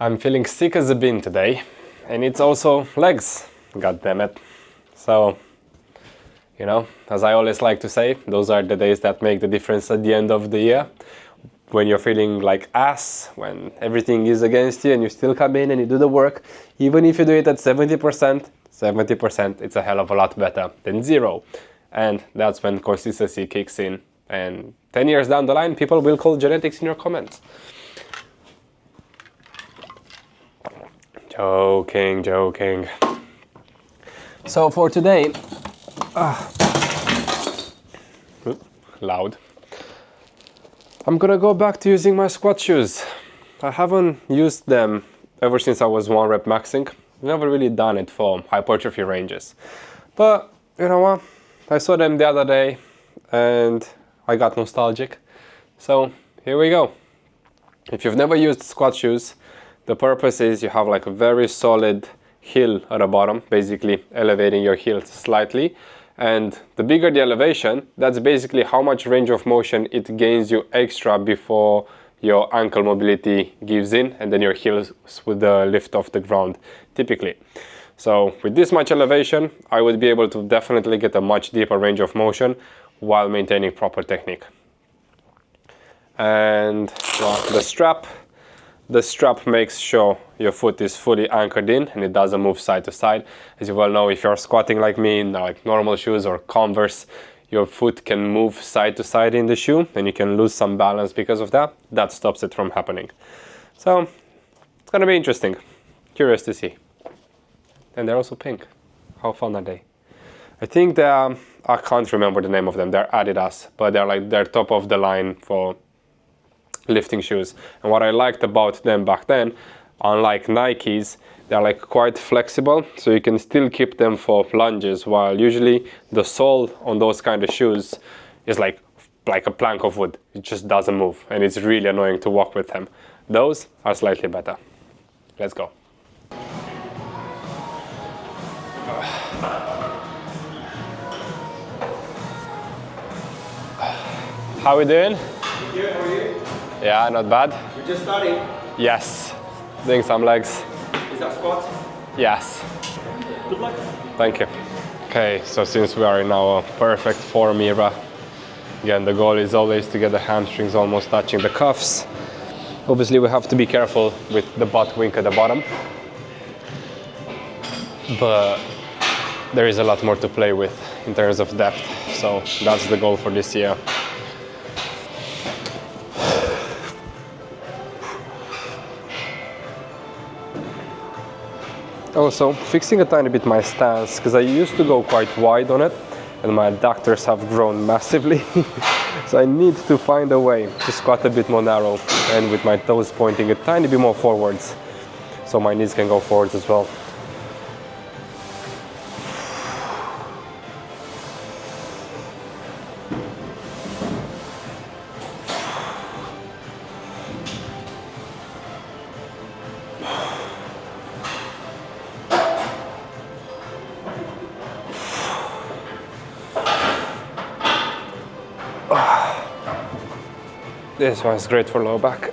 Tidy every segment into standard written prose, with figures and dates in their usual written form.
I'm feeling sick as a bean today, and it's also legs, god damn it. So, you know, as I always like to say, those are the days that make the difference at the end of the year. When you're feeling like ass, when everything is against you and you still come in and you do the work, even if you do it at 70%, it's a hell of a lot better than zero. And that's when consistency kicks in. And 10 years down the line, people will call genetics in your comments. Joking. So for today, loud. I'm gonna go back to using my squat shoes. I haven't used them ever since I was 1 rep maxing. Never really done it for hypertrophy ranges. But you know what? I saw them the other day and I got nostalgic. So here we go. If you've never used squat shoes, the purpose is you have like a very solid heel at the bottom, basically elevating your heel slightly. And the bigger the elevation, that's basically how much range of motion it gains you extra before your ankle mobility gives in and then your heels with the lift off the ground typically. So with this much elevation, I would be able to definitely get a much deeper range of motion while maintaining proper technique. And well, the strap makes sure your foot is fully anchored in and it doesn't move side to side. As you well know, if you're squatting like me in like normal shoes or Converse, your foot can move side to side in the shoe and you can lose some balance because of that. That stops it from happening. So it's gonna be interesting. Curious to see. And they're also pink. How fun are they? I think they're, I can't remember the name of them. They're Adidas, but they're top of the line for lifting shoes. And what I liked about them back then, unlike Nikes, they're like quite flexible, so you can still keep them for lunges, while usually the sole on those kind of shoes is like a plank of wood. It just doesn't move and it's really annoying to walk with them. Those are slightly better. Let's go. How we doing? Good, how are you? Yeah, not bad. We're just starting. Yes, doing some legs. Is that squat? Yes. Good luck. Thank you. Okay, so since we are in our perfect form era, again, the goal is always to get the hamstrings almost touching the cuffs. Obviously, we have to be careful with the butt wink at the bottom, but there is a lot more to play with in terms of depth. So that's the goal for this year. Also, fixing a tiny bit my stance, because I used to go quite wide on it and my adductors have grown massively. So I need to find a way to squat a bit more narrow and with my toes pointing a tiny bit more forwards so my knees can go forwards as well. This one's great for low back.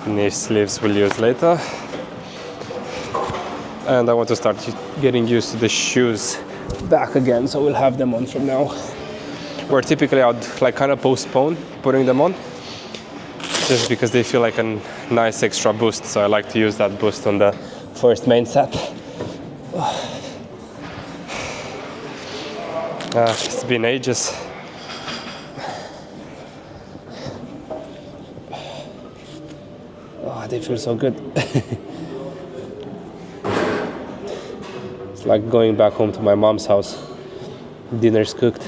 Knee sleeves we'll use later. And I want to start getting used to the shoes back again, so we'll have them on from now. Where typically I'd like kind of postpone putting them on, just because they feel like a nice extra boost. So I like to use that boost on the first main set. It's been ages. Oh, they feel so good. It's like going back home to my mom's house. Dinner's cooked.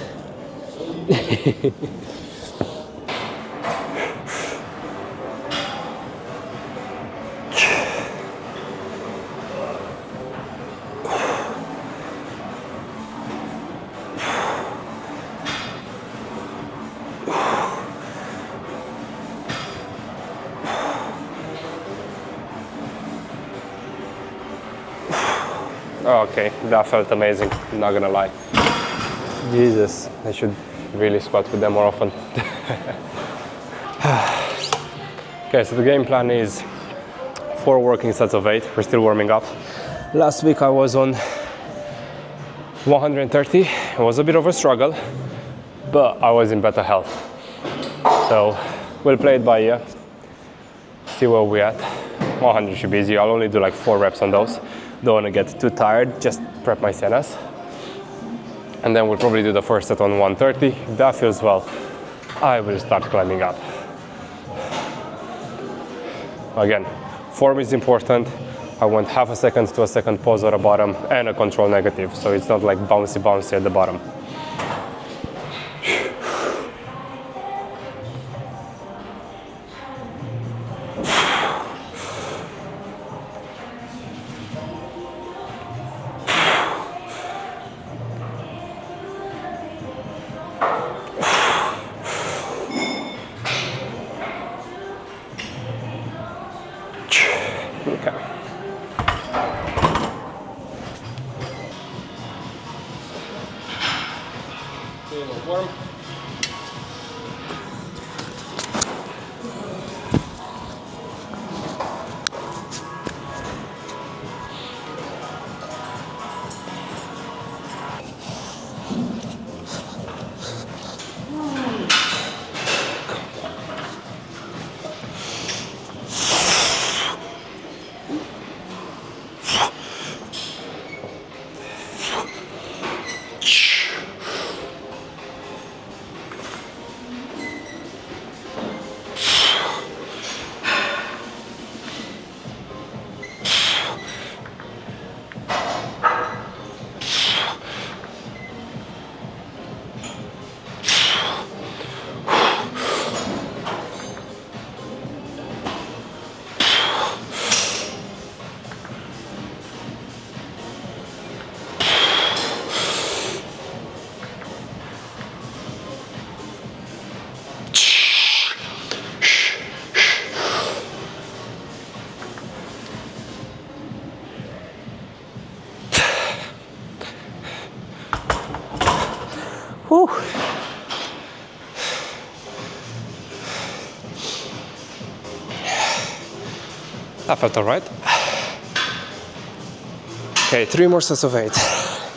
Okay, that felt amazing, not gonna lie. Jesus, I should really squat with them more often. Okay, so the game plan is 4 working sets of 8. We're still warming up. Last week I was on 130. It was a bit of a struggle, but I was in better health. So we'll play it by ear, see where we're at. 100 should be easy. I'll only do like 4 reps on those. Don't want to get too tired, just prep my cenas. And then we'll probably do the first set on 130. If that feels well, I will start climbing up. Again, form is important. I want half a second to a second pause at the bottom and a control negative, so it's not like bouncy at the bottom. Okay. Warm. Whew. That felt all right. Okay, 3 more sets of 8.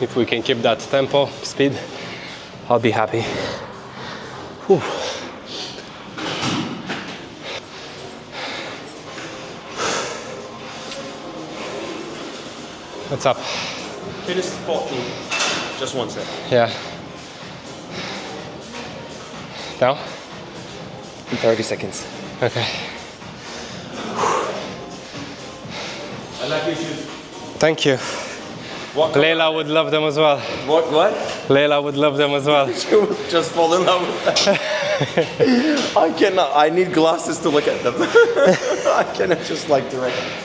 If we can keep that tempo, speed, I'll be happy. Whew. What's up? Finish spotting. Just one set. Yeah. Now? In 30 seconds. Okay. I like your shoes. Thank you. What? Leila would love them as well. What? Leila would love them as well. She would just fall in love with them. I cannot. I need glasses to look at them. I cannot just like direct.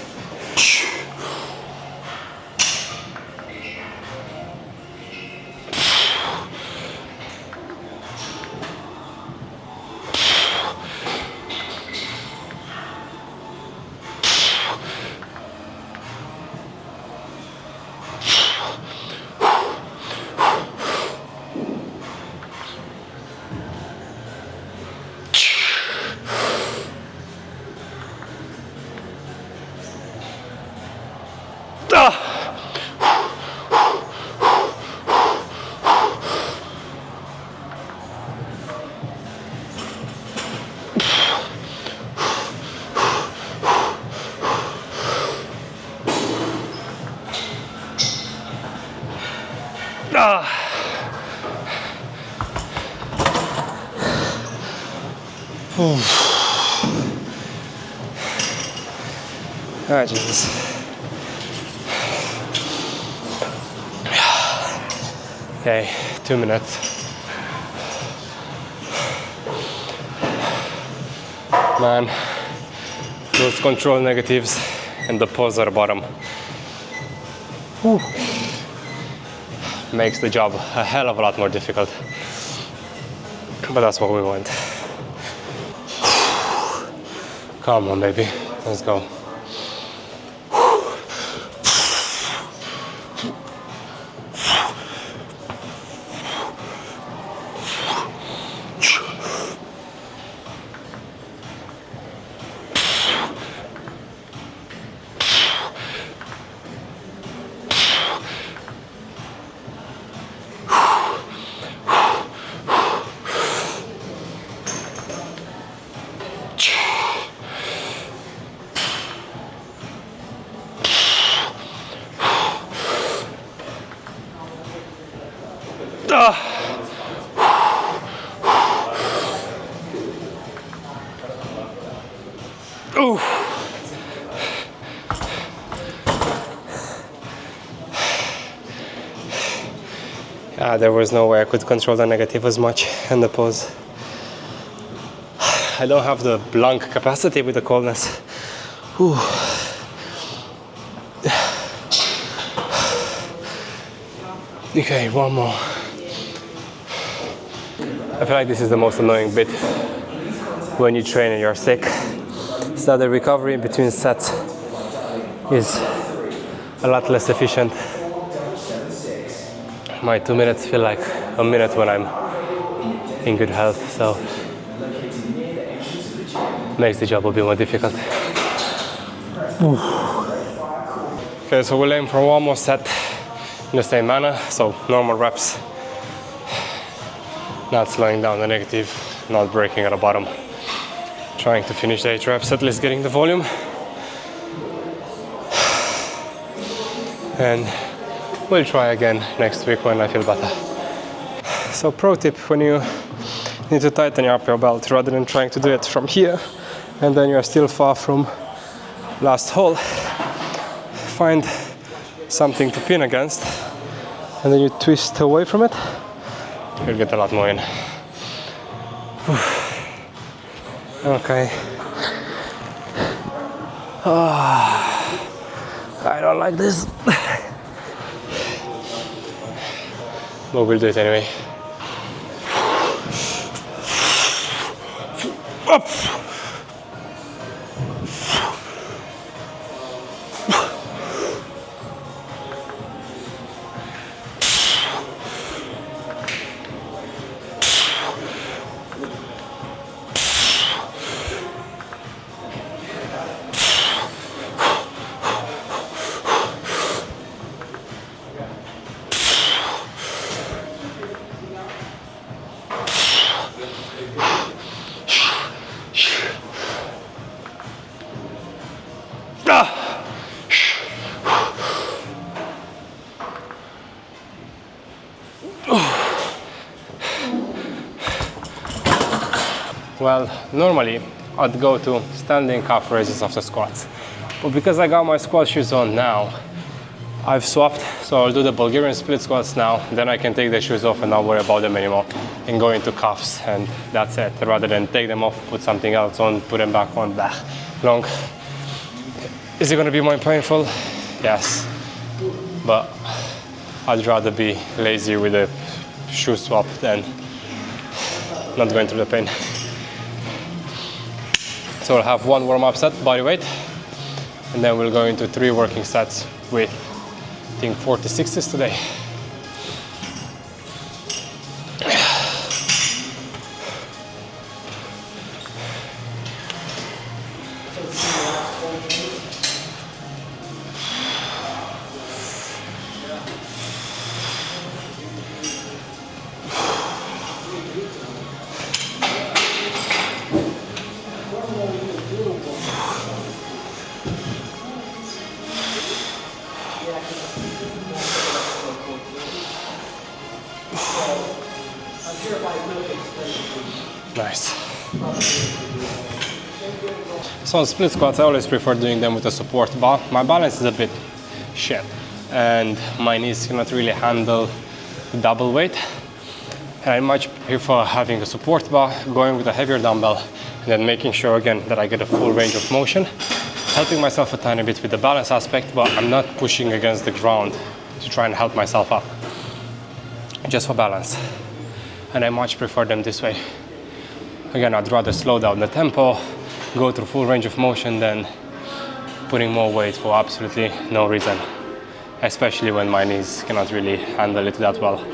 Ah, Jesus. Okay, 2 minutes. Man, those control negatives and the pause at the bottom. Whew. Makes the job a hell of a lot more difficult. But that's what we want. Come on, baby. Let's go. Ooh. There was no way I could control the negative as much and the pause. I don't have the lung capacity with the coldness. Ooh. Okay, one more. I feel like this is the most annoying bit when you train and you're sick. So the recovery in between sets is a lot less efficient. My 2 minutes feel like a minute when I'm in good health, so makes the job a bit more difficult. Okay, so we'll aim for one more set in the same manner, so normal reps, not slowing down the negative, not breaking at the bottom. Trying to finish the 8 reps, at least getting the volume. And we'll try again next week when I feel better. So pro tip, when you need to tighten up your belt, rather than trying to do it from here and then you're still far from last hole, find something to pin against and then you twist away from it, you'll get a lot more in. Okay. I don't like this. But we'll do it anyway. Up. Well, normally I'd go to standing calf raises after squats, but because I got my squat shoes on now, I've swapped, so I'll do the Bulgarian split squats now, then I can take the shoes off and not worry about them anymore and go into calves, and that's it, rather than take them off, put something else on, put them back on, blah, long. Is it going to be more painful? Yes, but I'd rather be lazy with a shoe swap than not going through the pain. So we'll have one warm-up set, body weight, and then we'll go into 3 working sets with, I think, 40-60s today. Nice. So on split squats, I always prefer doing them with a support bar. My balance is a bit shit, and my knees cannot really handle the double weight. And I much prefer having a support bar, going with a heavier dumbbell, and then making sure again that I get a full range of motion, helping myself a tiny bit with the balance aspect, but I'm not pushing against the ground to try and help myself up, just for balance. And I much prefer them this way. Again, I'd rather slow down the tempo, go through full range of motion than putting more weight for absolutely no reason, especially when my knees cannot really handle it that well.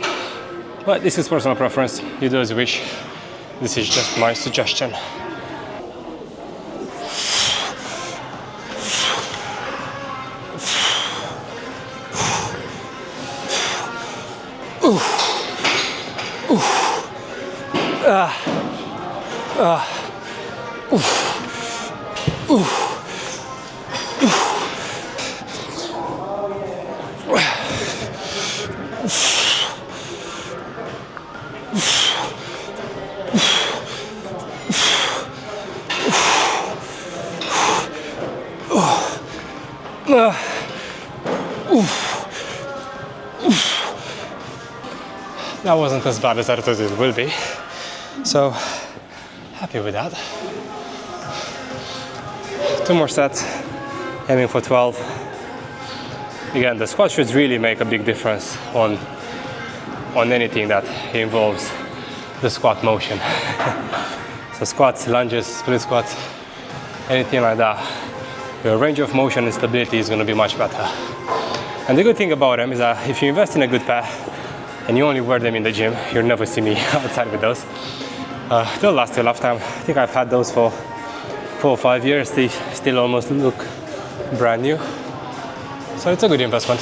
But this is personal preference, you do as you wish. This is just my suggestion. That wasn't as bad as I thought it will be, so happy with that. 2 more sets, aiming for 12. Again, the squat should really make a big difference on anything that involves the squat motion. So squats, lunges, split squats, anything like that, your range of motion and stability is going to be much better. And the good thing about them is that if you invest in a good pair and you only wear them in the gym, you'll never see me outside with those. They'll last a lifetime. I think I've had those for 4 or 5 years. They still almost look brand new. So it's a good investment.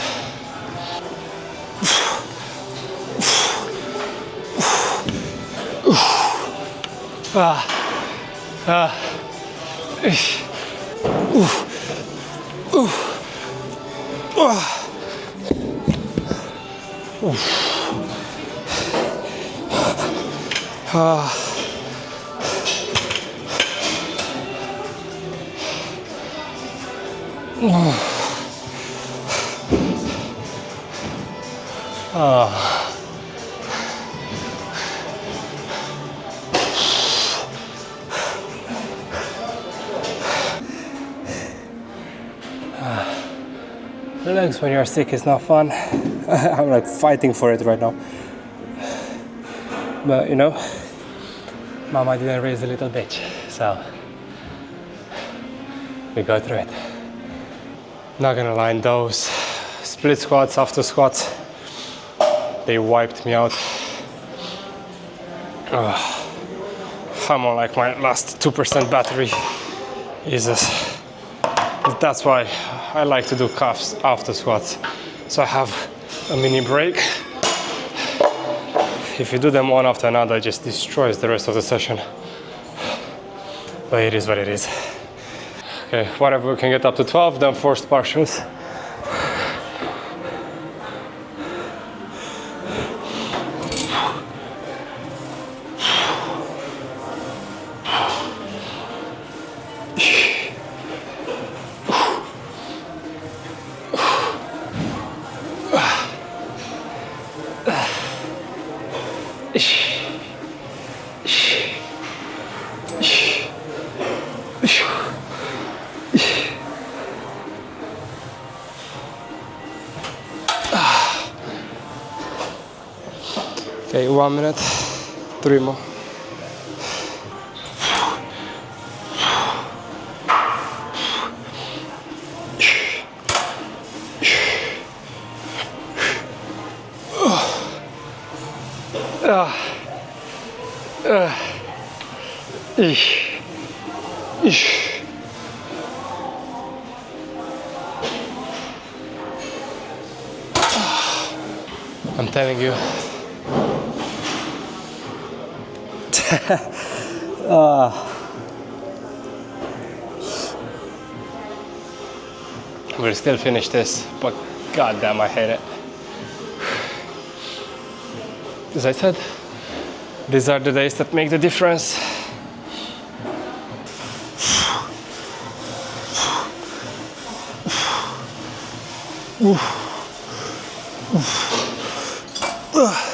The legs when you're sick is not fun. I'm like fighting for it right now. But you know, Mama didn't raise a little bitch, so we go through it. Not gonna lie, those split squats after squats, they wiped me out. I'm on like my last 2% battery. Jesus. That's why I like to do calves after squats, so I have a mini break. If you do them one after another, it just destroys the rest of the session. But it is what it is. Okay, whatever we can get up to 12, then forced partials. Okay, 1 minute, 3 more. I'm telling you. We'll still finish this, but goddamn, I hate it. As I said, these are the days that make the difference. Oof. Oof.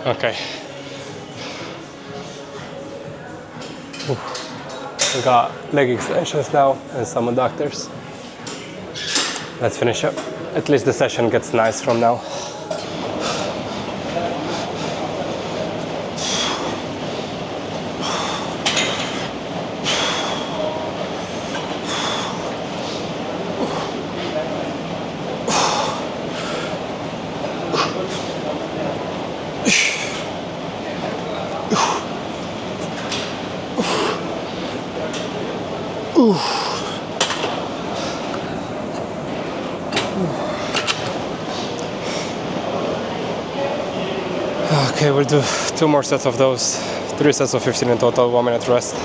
Okay. We got leg extensions now and some adductors. Let's finish up. At least the session gets nice from now. Okay, we'll do 2 more sets of those. 3 sets of 15 in total, 1 minute rest.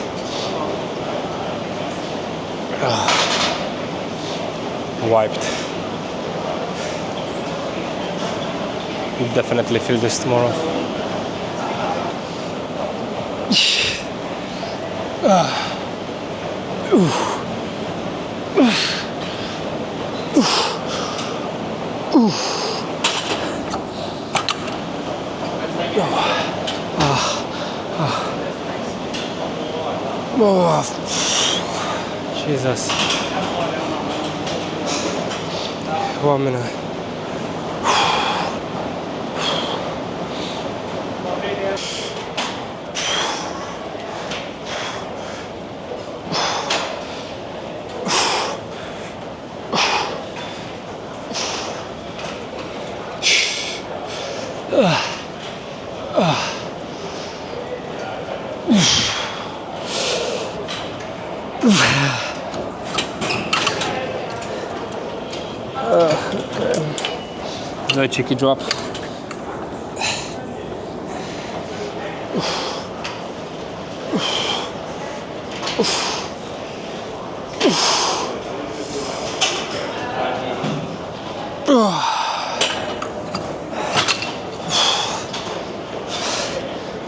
Wiped. Definitely feel this tomorrow. Oh, Jesus. 1 minute. Very cheeky drop.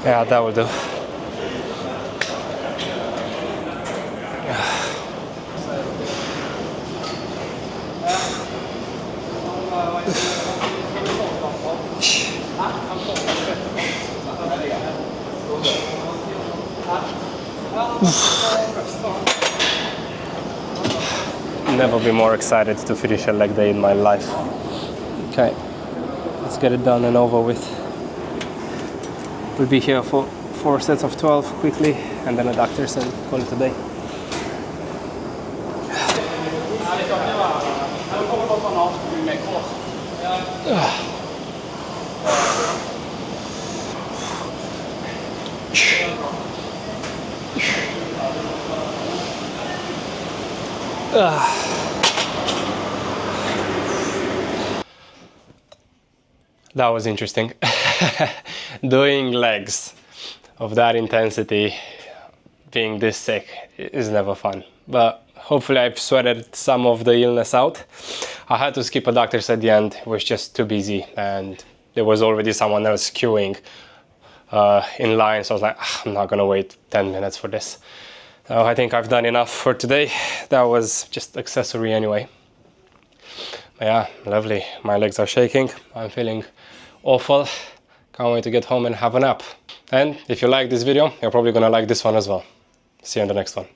Yeah, that will do. Never been more excited to finish a leg day in my life. Okay, let's get it done and over with. We'll be here for 4 sets of 12 quickly, and then adductors, and call it a day. That was interesting. Doing legs of that intensity, being this sick, is never fun. But hopefully I've sweated some of the illness out. I had to skip adductors at the end. It was just too busy, and there was already someone else queuing in line, so I was like, I'm not gonna wait 10 minutes for this. Oh, I think I've done enough for today. That was just accessory anyway. Yeah, lovely. My legs are shaking. I'm feeling awful. Can't wait to get home and have a nap. And if you like this video, you're probably gonna like this one as well. See you in the next one.